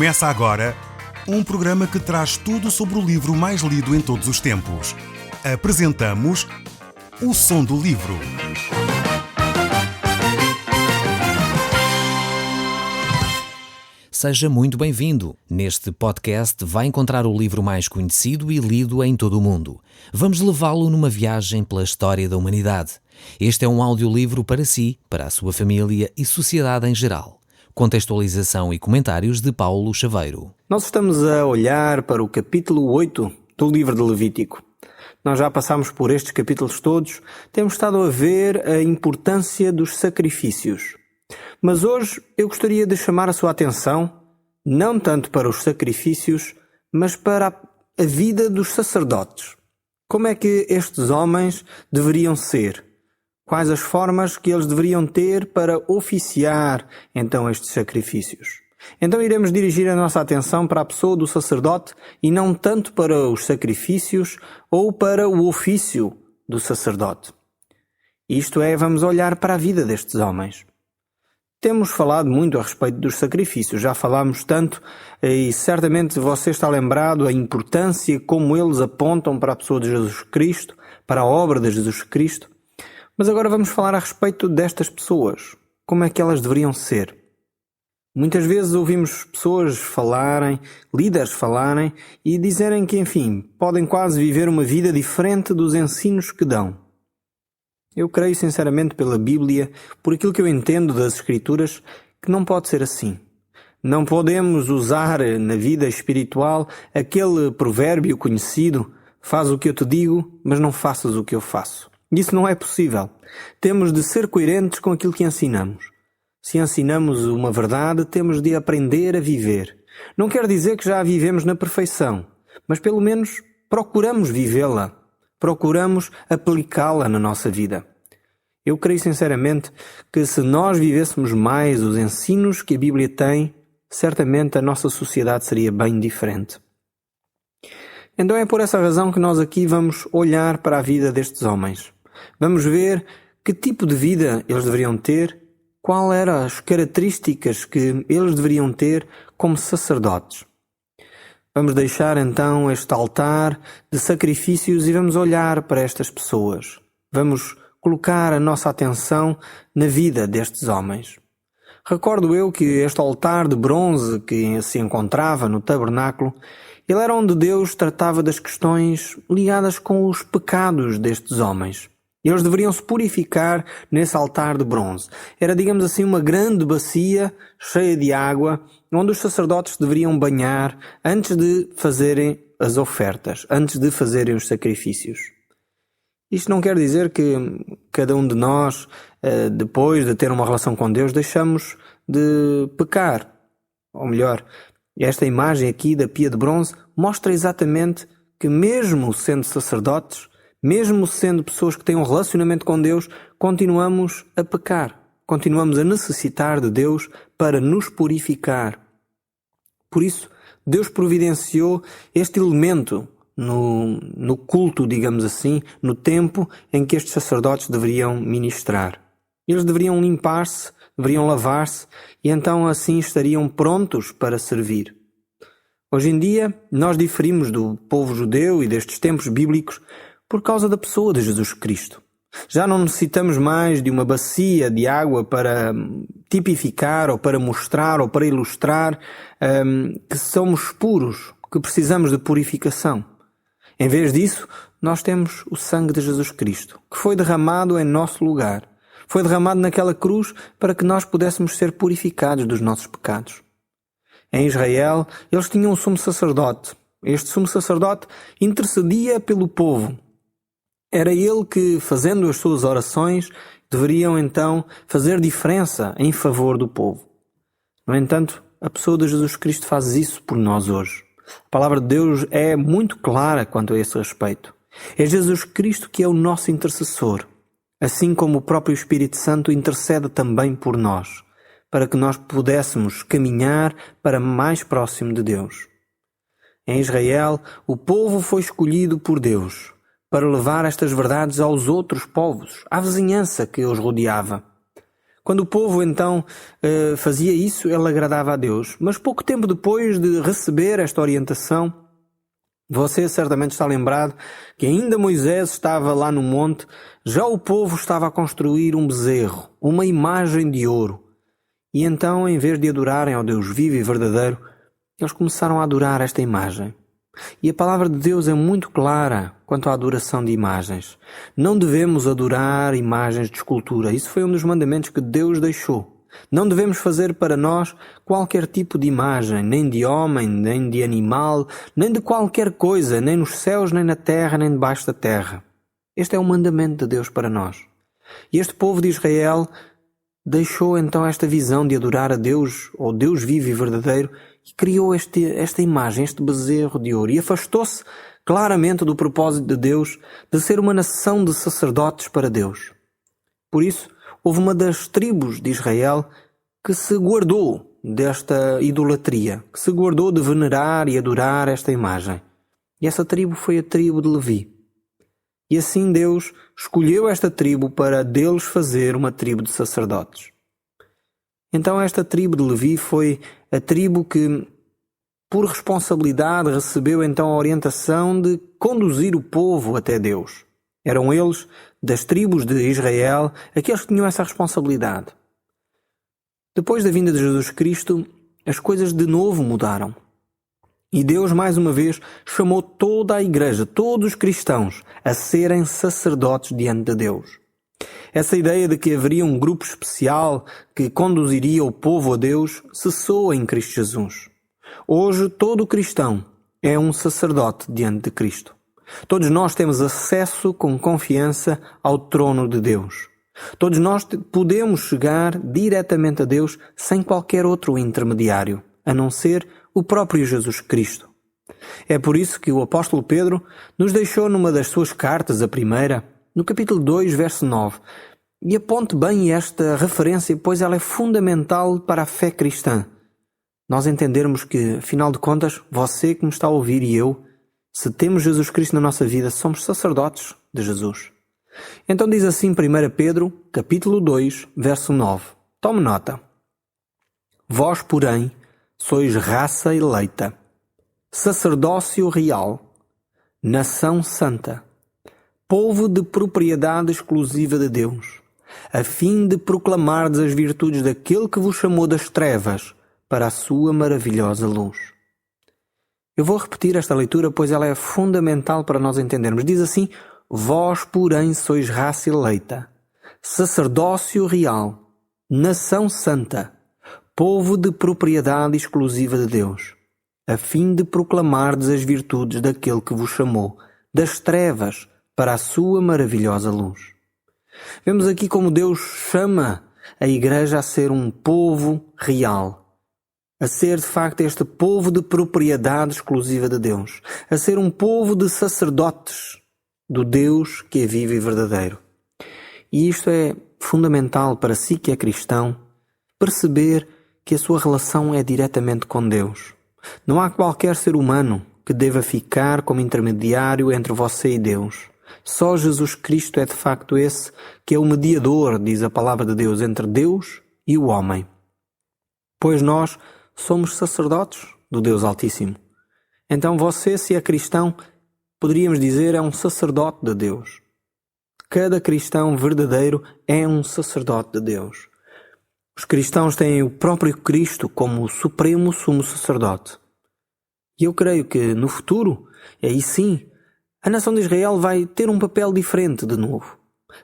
Começa agora um programa que traz tudo sobre o livro mais lido em todos os tempos. Apresentamos O Som do Livro. Seja muito bem-vindo. Neste podcast vai encontrar o livro mais conhecido e lido em todo o mundo. Vamos levá-lo numa viagem pela história da humanidade. Este é um audiolivro para si, para a sua família e sociedade em geral. Contextualização e comentários de Paulo Chaveiro. Nós estamos a olhar para o capítulo 8 do livro de Levítico. Nós já passámos por estes capítulos todos, temos estado a ver a importância dos sacrifícios. Mas hoje eu gostaria de chamar a sua atenção, não tanto para os sacrifícios, mas para a vida dos sacerdotes. Como é que estes homens deveriam ser? Quais as formas que eles deveriam ter para oficiar, então, estes sacrifícios? Então iremos dirigir a nossa atenção para a pessoa do sacerdote e não tanto para os sacrifícios ou para o ofício do sacerdote. Isto é, vamos olhar para a vida destes homens. Temos falado muito a respeito dos sacrifícios, já falámos tanto e certamente você está lembrado a importância como eles apontam para a pessoa de Jesus Cristo, para a obra de Jesus Cristo. Mas agora vamos falar a respeito destas pessoas, como é que elas deveriam ser. Muitas vezes ouvimos pessoas falarem, líderes falarem e dizerem que, enfim, podem quase viver uma vida diferente dos ensinos que dão. Eu creio sinceramente pela Bíblia, por aquilo que eu entendo das Escrituras, que não pode ser assim. Não podemos usar na vida espiritual aquele provérbio conhecido: faz o que eu te digo, mas não faças o que eu faço. Isso não é possível. Temos de ser coerentes com aquilo que ensinamos. Se ensinamos uma verdade, temos de aprender a viver. Não quer dizer que já a vivemos na perfeição, mas pelo menos procuramos vivê-la. Procuramos aplicá-la na nossa vida. Eu creio sinceramente que se nós vivêssemos mais os ensinos que a Bíblia tem, certamente a nossa sociedade seria bem diferente. Então é por essa razão que nós aqui vamos olhar para a vida destes homens. Vamos ver que tipo de vida eles deveriam ter, quais eram as características que eles deveriam ter como sacerdotes. Vamos deixar então este altar de sacrifícios e vamos olhar para estas pessoas. Vamos colocar a nossa atenção na vida destes homens. Recordo eu que este altar de bronze que se encontrava no tabernáculo, ele era onde Deus tratava das questões ligadas com os pecados destes homens. Eles deveriam se purificar nesse altar de bronze. Era, digamos assim, uma grande bacia cheia de água, onde os sacerdotes deveriam banhar antes de fazerem as ofertas, antes de fazerem os sacrifícios. Isto não quer dizer que cada um de nós, depois de ter uma relação com Deus, deixamos de pecar. Ou melhor, esta imagem aqui da pia de bronze mostra exatamente que mesmo sendo sacerdotes, mesmo sendo pessoas que têm um relacionamento com Deus, continuamos a pecar. Continuamos a necessitar de Deus para nos purificar. Por isso, Deus providenciou este elemento no culto, digamos assim, no tempo em que estes sacerdotes deveriam ministrar. Eles deveriam limpar-se, deveriam lavar-se e então assim estariam prontos para servir. Hoje em dia, nós diferimos do povo judeu e destes tempos bíblicos por causa da pessoa de Jesus Cristo. Já não necessitamos mais de uma bacia de água para tipificar ou para mostrar ou para ilustrar que somos puros, que precisamos de purificação. Em vez disso, nós temos o sangue de Jesus Cristo, que foi derramado em nosso lugar. Foi derramado naquela cruz para que nós pudéssemos ser purificados dos nossos pecados. Em Israel, eles tinham um sumo sacerdote. Este sumo sacerdote intercedia pelo povo. Era ele que, fazendo as suas orações, deveriam então fazer diferença em favor do povo. No entanto, a pessoa de Jesus Cristo faz isso por nós hoje. A palavra de Deus é muito clara quanto a esse respeito. É Jesus Cristo que é o nosso intercessor, assim como o próprio Espírito Santo intercede também por nós, para que nós pudéssemos caminhar para mais próximo de Deus. Em Israel, o povo foi escolhido por Deus para levar estas verdades aos outros povos, à vizinhança que os rodeava. Quando o povo então fazia isso, ele agradava a Deus. Mas pouco tempo depois de receber esta orientação, você certamente está lembrado que ainda Moisés estava lá no monte, já o povo estava a construir um bezerro, uma imagem de ouro. E então, em vez de adorarem ao Deus vivo e verdadeiro, eles começaram a adorar esta imagem. E a palavra de Deus é muito clara quanto à adoração de imagens. Não devemos adorar imagens de escultura. Isso foi um dos mandamentos que Deus deixou. Não devemos fazer para nós qualquer tipo de imagem, nem de homem, nem de animal, nem de qualquer coisa, nem nos céus, nem na terra, nem debaixo da terra. Este é o mandamento de Deus para nós. E este povo de Israel deixou então esta visão de adorar a Deus, ou Deus vivo e verdadeiro, e criou esta imagem, este bezerro de ouro, e afastou-se claramente do propósito de Deus de ser uma nação de sacerdotes para Deus. Por isso, houve uma das tribos de Israel que se guardou desta idolatria, que se guardou de venerar e adorar esta imagem. E essa tribo foi a tribo de Levi. E assim Deus escolheu esta tribo para deles fazer uma tribo de sacerdotes. Então esta tribo de Levi foi a tribo que, por responsabilidade, recebeu então a orientação de conduzir o povo até Deus. Eram eles, das tribos de Israel, aqueles que tinham essa responsabilidade. Depois da vinda de Jesus Cristo, as coisas de novo mudaram. E Deus, mais uma vez, chamou toda a igreja, todos os cristãos, a serem sacerdotes diante de Deus. Essa ideia de que haveria um grupo especial que conduziria o povo a Deus cessou em Cristo Jesus. Hoje, todo cristão é um sacerdote diante de Cristo. Todos nós temos acesso com confiança ao trono de Deus. Todos nós podemos chegar diretamente a Deus sem qualquer outro intermediário, a não ser o próprio Jesus Cristo. É por isso que o apóstolo Pedro nos deixou numa das suas cartas, a primeira, no capítulo 2, verso 9. E aponte bem esta referência, pois ela é fundamental para a fé cristã. Nós entendermos que, afinal de contas, você que me está a ouvir e eu, se temos Jesus Cristo na nossa vida, somos sacerdotes de Jesus. Então diz assim 1 Pedro, capítulo 2, verso 9. Tome nota. Vós, porém, sois raça eleita, sacerdócio real, nação santa, povo de propriedade exclusiva de Deus, a fim de proclamardes as virtudes daquele que vos chamou das trevas para a sua maravilhosa luz. Eu vou repetir esta leitura, pois ela é fundamental para nós entendermos. Diz assim, vós, porém, sois raça eleita, sacerdócio real, nação santa, povo de propriedade exclusiva de Deus, a fim de proclamardes as virtudes daquele que vos chamou das trevas para a sua maravilhosa luz. Vemos aqui como Deus chama a igreja a ser um povo real, a ser de facto este povo de propriedade exclusiva de Deus, a ser um povo de sacerdotes do Deus que é vivo e verdadeiro. E isto é fundamental para si que é cristão, perceber que a sua relação é diretamente com Deus. Não há qualquer ser humano que deva ficar como intermediário entre você e Deus. Só Jesus Cristo é de facto esse que é o mediador, diz a palavra de Deus, entre Deus e o homem. Pois nós somos sacerdotes do Deus Altíssimo. Então você, se é cristão, poderíamos dizer, é um sacerdote de Deus. Cada cristão verdadeiro é um sacerdote de Deus. Os cristãos têm o próprio Cristo como o supremo sumo sacerdote. E eu creio que no futuro, aí sim, a nação de Israel vai ter um papel diferente de novo.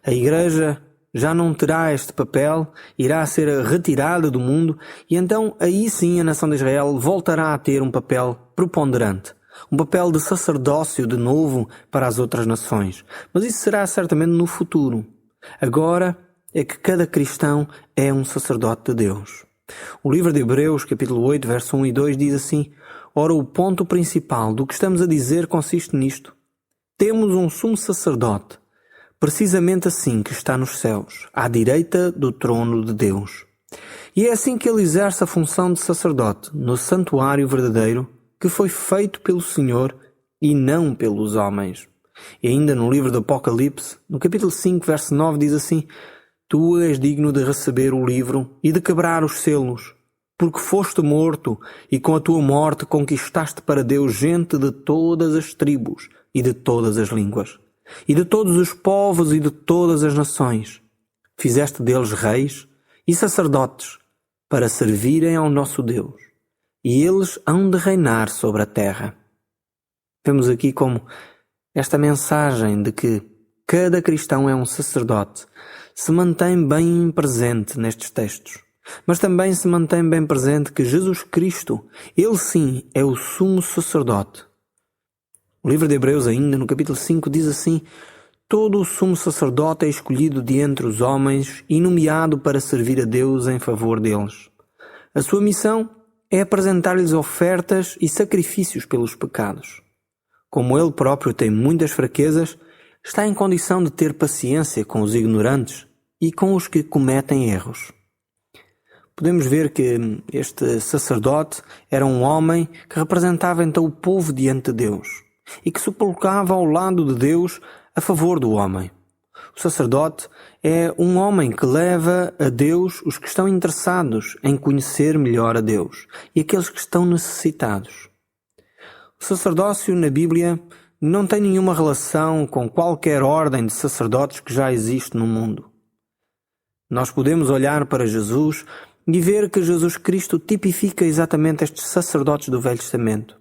A igreja já não terá este papel, irá ser retirada do mundo e então aí sim a nação de Israel voltará a ter um papel preponderante. Um papel de sacerdócio de novo para as outras nações. Mas isso será certamente no futuro. Agora é que cada cristão é um sacerdote de Deus. O livro de Hebreus, capítulo 8, verso 1 e 2 diz assim: ora, o ponto principal do que estamos a dizer consiste nisto. Temos um sumo sacerdote, precisamente assim que está nos céus, à direita do trono de Deus. E é assim que ele exerce a função de sacerdote, no santuário verdadeiro, que foi feito pelo Senhor e não pelos homens. E ainda no livro do Apocalipse, no capítulo 5, verso 9, diz assim: Tu és digno de receber o livro e de quebrar os selos, porque foste morto e com a tua morte conquistaste para Deus gente de todas as tribos e de todas as línguas, e de todos os povos e de todas as nações. Fizeste deles reis e sacerdotes para servirem ao nosso Deus, e eles hão de reinar sobre a terra. Vemos aqui como esta mensagem de que cada cristão é um sacerdote se mantém bem presente nestes textos, mas também se mantém bem presente que Jesus Cristo, Ele sim, é o sumo sacerdote. O livro de Hebreus ainda, no capítulo 5, diz assim: todo o sumo sacerdote é escolhido de entre os homens e nomeado para servir a Deus em favor deles. A sua missão é apresentar-lhes ofertas e sacrifícios pelos pecados. Como ele próprio tem muitas fraquezas, está em condição de ter paciência com os ignorantes e com os que cometem erros. Podemos ver que este sacerdote era um homem que representava então o povo diante de Deus e que se colocava ao lado de Deus a favor do homem. O sacerdote é um homem que leva a Deus os que estão interessados em conhecer melhor a Deus e aqueles que estão necessitados. O sacerdócio na Bíblia não tem nenhuma relação com qualquer ordem de sacerdotes que já existe no mundo. Nós podemos olhar para Jesus e ver que Jesus Cristo tipifica exatamente estes sacerdotes do Velho Testamento.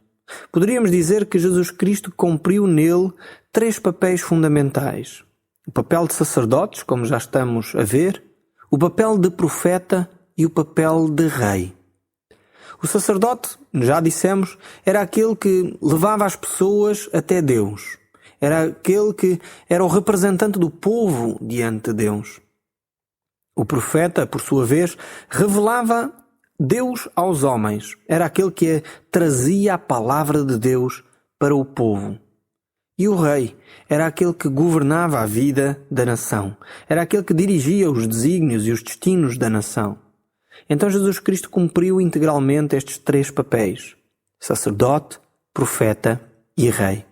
Poderíamos dizer que Jesus Cristo cumpriu nele 3 papéis fundamentais. O papel de sacerdotes, como já estamos a ver, o papel de profeta e o papel de rei. O sacerdote, já dissemos, era aquele que levava as pessoas até Deus. Era aquele que era o representante do povo diante de Deus. O profeta, por sua vez, revelava Deus aos homens. Era aquele que trazia a palavra de Deus para o povo. E o rei era aquele que governava a vida da nação. Era aquele que dirigia os desígnios e os destinos da nação. Então Jesus Cristo cumpriu integralmente estes 3 papéis: sacerdote, profeta e rei.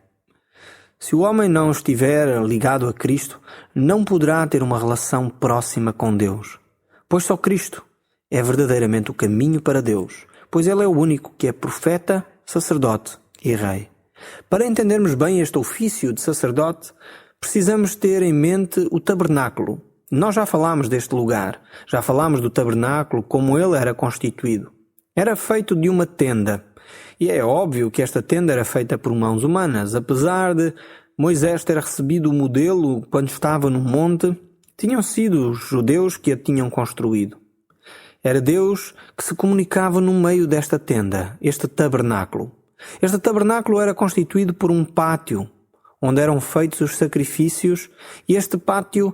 Se o homem não estiver ligado a Cristo, não poderá ter uma relação próxima com Deus, pois só Cristo é verdadeiramente o caminho para Deus, pois Ele é o único que é profeta, sacerdote e rei. Para entendermos bem este ofício de sacerdote, precisamos ter em mente o tabernáculo. Nós já falámos deste lugar, já falámos do tabernáculo, como ele era constituído. Era feito de uma tenda, e é óbvio que esta tenda era feita por mãos humanas. Apesar de Moisés ter recebido o modelo quando estava no monte, tinham sido os judeus que a tinham construído. Era Deus que se comunicava no meio desta tenda, este tabernáculo. Este tabernáculo era constituído por um pátio, onde eram feitos os sacrifícios, e este pátio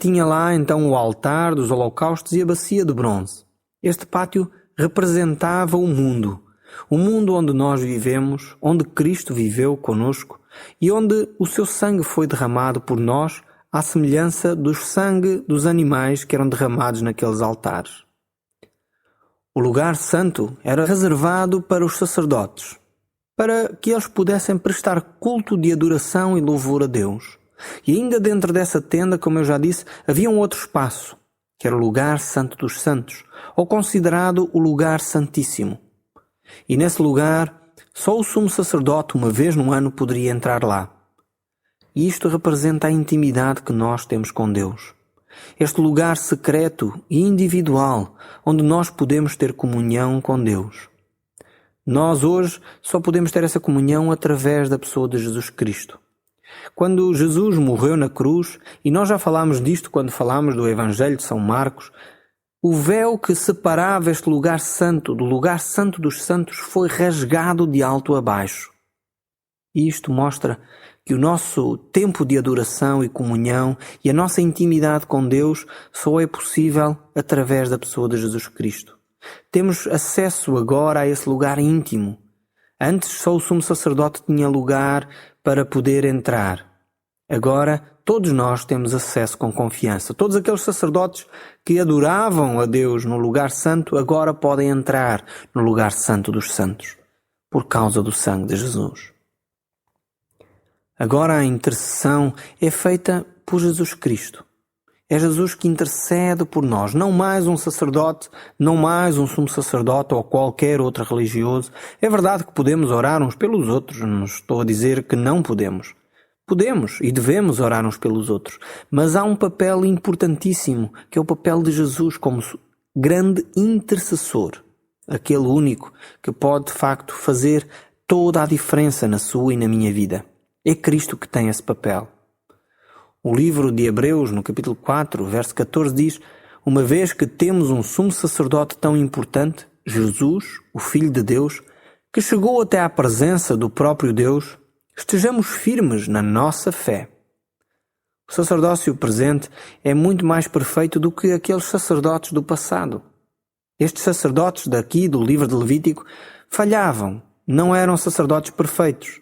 tinha lá então o altar dos holocaustos e a bacia de bronze. Este pátio representava o mundo onde nós vivemos, onde Cristo viveu conosco e onde o seu sangue foi derramado por nós, à semelhança do sangue dos animais que eram derramados naqueles altares. O lugar santo era reservado para os sacerdotes, para que eles pudessem prestar culto de adoração e louvor a Deus. E ainda dentro dessa tenda, como eu já disse, havia um outro espaço, que era o lugar santo dos santos, ou considerado o lugar santíssimo. E nesse lugar, só o sumo sacerdote, uma vez no ano, poderia entrar lá. E isto representa a intimidade que nós temos com Deus. Este lugar secreto e individual, onde nós podemos ter comunhão com Deus. Nós hoje só podemos ter essa comunhão através da pessoa de Jesus Cristo. Quando Jesus morreu na cruz, e nós já falámos disto quando falámos do Evangelho de São Marcos, o véu que separava este lugar santo do lugar santo dos santos foi rasgado de alto a baixo. E isto mostra que o nosso tempo de adoração e comunhão e a nossa intimidade com Deus só é possível através da pessoa de Jesus Cristo. Temos acesso agora a esse lugar íntimo. Antes só o sumo sacerdote tinha lugar para poder entrar. Agora todos nós temos acesso com confiança. Todos aqueles sacerdotes que adoravam a Deus no lugar santo agora podem entrar no lugar santo dos santos, por causa do sangue de Jesus. Agora a intercessão é feita por Jesus Cristo. É Jesus que intercede por nós, não mais um sacerdote, não mais um sumo sacerdote ou qualquer outro religioso. É verdade que podemos orar uns pelos outros, não estou a dizer que não podemos. Podemos e devemos orar uns pelos outros, mas há um papel importantíssimo, que é o papel de Jesus como grande intercessor, aquele único que pode de facto fazer toda a diferença na sua e na minha vida. É Cristo que tem esse papel. O livro de Hebreus, no capítulo 4, verso 14, diz: uma vez que temos um sumo sacerdote tão importante, Jesus, o Filho de Deus, que chegou até à presença do próprio Deus, estejamos firmes na nossa fé. O sacerdócio presente é muito mais perfeito do que aqueles sacerdotes do passado. Estes sacerdotes daqui do livro de Levítico falhavam, não eram sacerdotes perfeitos.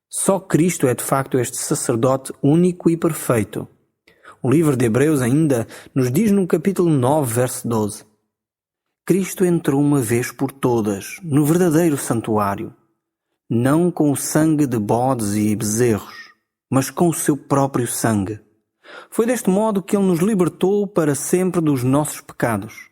Só Cristo é de facto este sacerdote único e perfeito. O livro de Hebreus ainda nos diz no capítulo 9, verso 12: Cristo entrou uma vez por todas no verdadeiro santuário, não com o sangue de bodes e bezerros, mas com o seu próprio sangue. Foi deste modo que Ele nos libertou para sempre dos nossos pecados.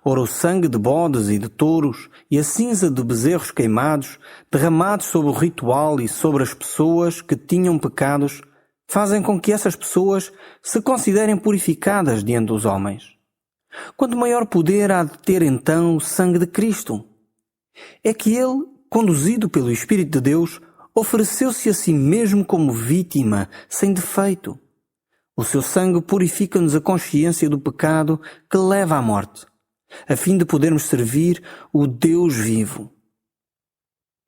Ora, o sangue de bodes e de touros e a cinza de bezerros queimados, derramados sobre o ritual e sobre as pessoas que tinham pecados, fazem com que essas pessoas se considerem purificadas diante dos homens. Quanto maior poder há de ter então o sangue de Cristo? É que Ele, conduzido pelo Espírito de Deus, ofereceu-se a si mesmo como vítima, sem defeito. O seu sangue purifica-nos a consciência do pecado que leva à morte, a fim de podermos servir o Deus vivo.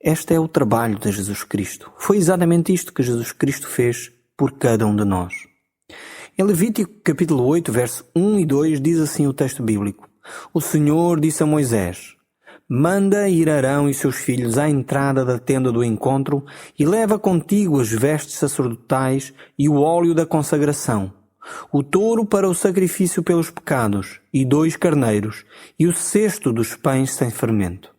Este é o trabalho de Jesus Cristo. Foi exatamente isto que Jesus Cristo fez por cada um de nós. Em Levítico capítulo 8, verso 1 e 2, diz assim o texto bíblico: O Senhor disse a Moisés: Manda ir Arão e seus filhos à entrada da tenda do encontro e leva contigo as vestes sacerdotais e o óleo da consagração, o touro para o sacrifício pelos pecados e 2 carneiros e o cesto dos pães sem fermento.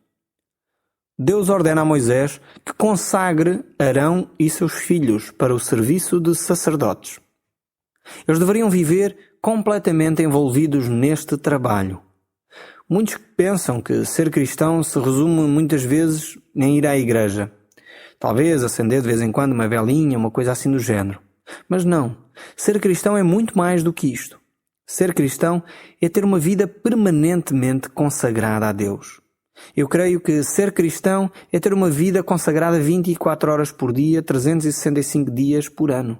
Deus ordena a Moisés que consagre Arão e seus filhos para o serviço de sacerdotes. Eles deveriam viver completamente envolvidos neste trabalho. Muitos pensam que ser cristão se resume muitas vezes em ir à igreja. Talvez acender de vez em quando uma velinha, uma coisa assim do género. Mas não. Ser cristão é muito mais do que isto. Ser cristão é ter uma vida permanentemente consagrada a Deus. Eu creio que ser cristão é ter uma vida consagrada 24 horas por dia, 365 dias por ano.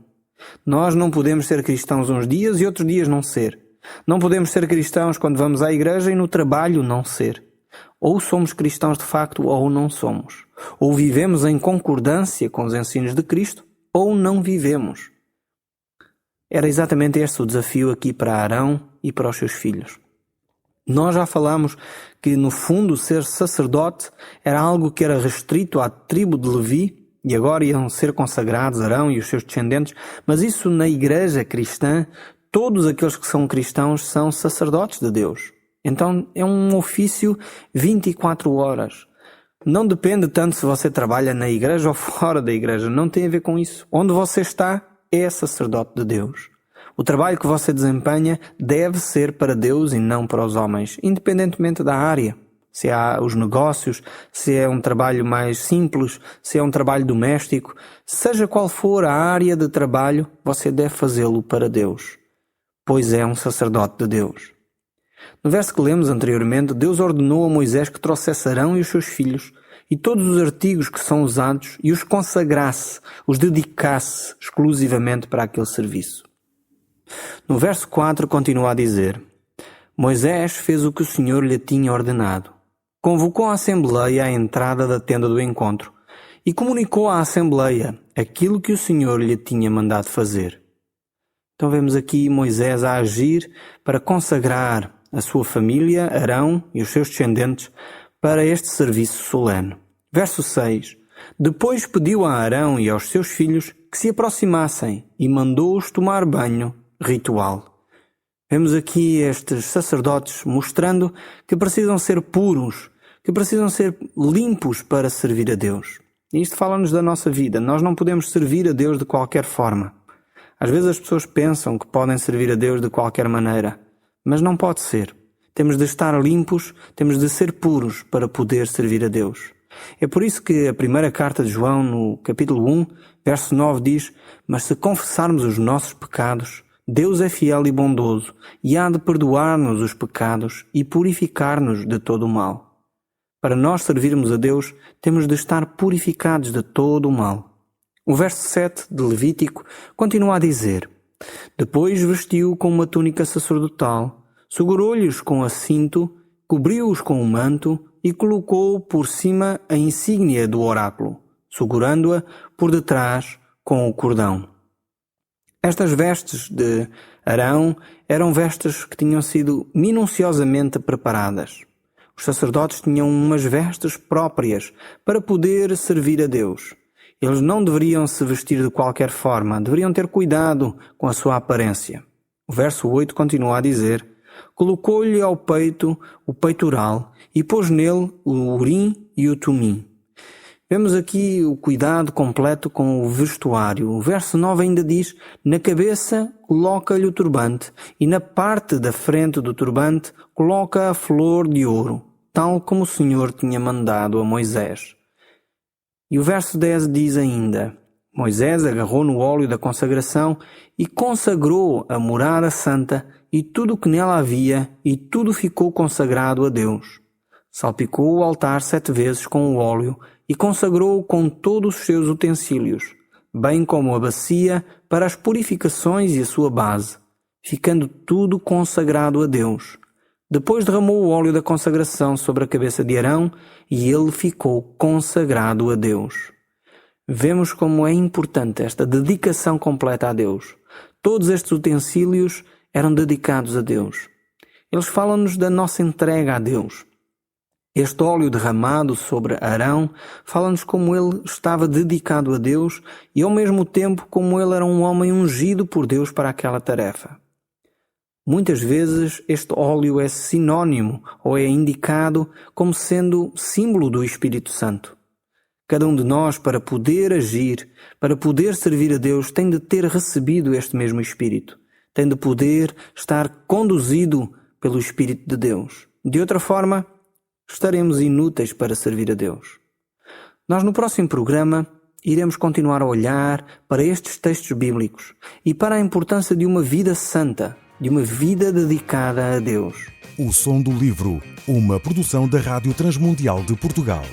Nós não podemos ser cristãos uns dias e outros dias não ser. Não podemos ser cristãos quando vamos à igreja e no trabalho não ser. Ou somos cristãos de facto ou não somos. Ou vivemos em concordância com os ensinos de Cristo ou não vivemos. Era exatamente este o desafio aqui para Arão e para os seus filhos. Nós já falamos que no fundo ser sacerdote era algo que era restrito à tribo de Levi e agora iam ser consagrados Arão e os seus descendentes, mas isso na igreja cristã, todos aqueles que são cristãos são sacerdotes de Deus. Então é um ofício 24 horas. Não depende tanto se você trabalha na igreja ou fora da igreja, não tem a ver com isso. Onde você está é sacerdote de Deus. O trabalho que você desempenha deve ser para Deus e não para os homens, independentemente da área. Se há os negócios, se é um trabalho mais simples, se é um trabalho doméstico, seja qual for a área de trabalho, você deve fazê-lo para Deus, pois é um sacerdote de Deus. No verso que lemos anteriormente, Deus ordenou a Moisés que trouxesse Arão e os seus filhos e todos os artigos que são usados e os consagrasse, os dedicasse exclusivamente para aquele serviço. No verso 4 continua a dizer: Moisés fez o que o Senhor lhe tinha ordenado. Convocou a Assembleia à entrada da tenda do encontro e comunicou à Assembleia aquilo que o Senhor lhe tinha mandado fazer. Então vemos aqui Moisés a agir para consagrar a sua família, Arão e os seus descendentes, para este serviço solene. Verso 6. Depois pediu a Arão e aos seus filhos que se aproximassem e mandou-os tomar banho ritual. Vemos aqui estes sacerdotes mostrando que precisam ser puros, que precisam ser limpos para servir a Deus. E isto fala-nos da nossa vida. Nós não podemos servir a Deus de qualquer forma. Às vezes as pessoas pensam que podem servir a Deus de qualquer maneira, mas não pode ser. Temos de estar limpos, temos de ser puros para poder servir a Deus. É por isso que a primeira carta de João, no capítulo 1, verso 9 diz: mas se confessarmos os nossos pecados, Deus é fiel e bondoso e há de perdoar-nos os pecados e purificar-nos de todo o mal. Para nós servirmos a Deus, temos de estar purificados de todo o mal. O verso 7 de Levítico continua a dizer: depois vestiu-o com uma túnica sacerdotal, segurou-lhes com a cinto, cobriu-os com um manto e colocou por cima a insígnia do oráculo, segurando-a por detrás com o cordão. Estas vestes de Arão eram vestes que tinham sido minuciosamente preparadas. Os sacerdotes tinham umas vestes próprias para poder servir a Deus. Eles não deveriam se vestir de qualquer forma, deveriam ter cuidado com a sua aparência. O verso 8 continua a dizer: colocou-lhe ao peito o peitoral e pôs nele o urim e o tumim. Vemos aqui o cuidado completo com o vestuário. O verso 9 ainda diz: na cabeça coloca-lhe o turbante e na parte da frente do turbante coloca a flor de ouro, tal como o Senhor tinha mandado a Moisés. E o verso 10 diz ainda: Moisés agarrou no óleo da consagração e consagrou a morada santa e tudo o que nela havia, e tudo ficou consagrado a Deus. Salpicou o altar 7 vezes com o óleo e consagrou-o com todos os seus utensílios, bem como a bacia para as purificações e a sua base, ficando tudo consagrado a Deus. Depois derramou o óleo da consagração sobre a cabeça de Arão e ele ficou consagrado a Deus. Vemos como é importante esta dedicação completa a Deus. Todos estes utensílios eram dedicados a Deus. Eles falam-nos da nossa entrega a Deus. Este óleo derramado sobre Arão fala-nos como ele estava dedicado a Deus e ao mesmo tempo como ele era um homem ungido por Deus para aquela tarefa. Muitas vezes este óleo é sinônimo ou é indicado como sendo símbolo do Espírito Santo. Cada um de nós, para poder agir, para poder servir a Deus, tem de ter recebido este mesmo Espírito. Tem de poder estar conduzido pelo Espírito de Deus. De outra forma, estaremos inúteis para servir a Deus. Nós no próximo programa iremos continuar a olhar para estes textos bíblicos e para a importância de uma vida santa, de uma vida dedicada a Deus. O Som do Livro, uma produção da Rádio Transmundial de Portugal.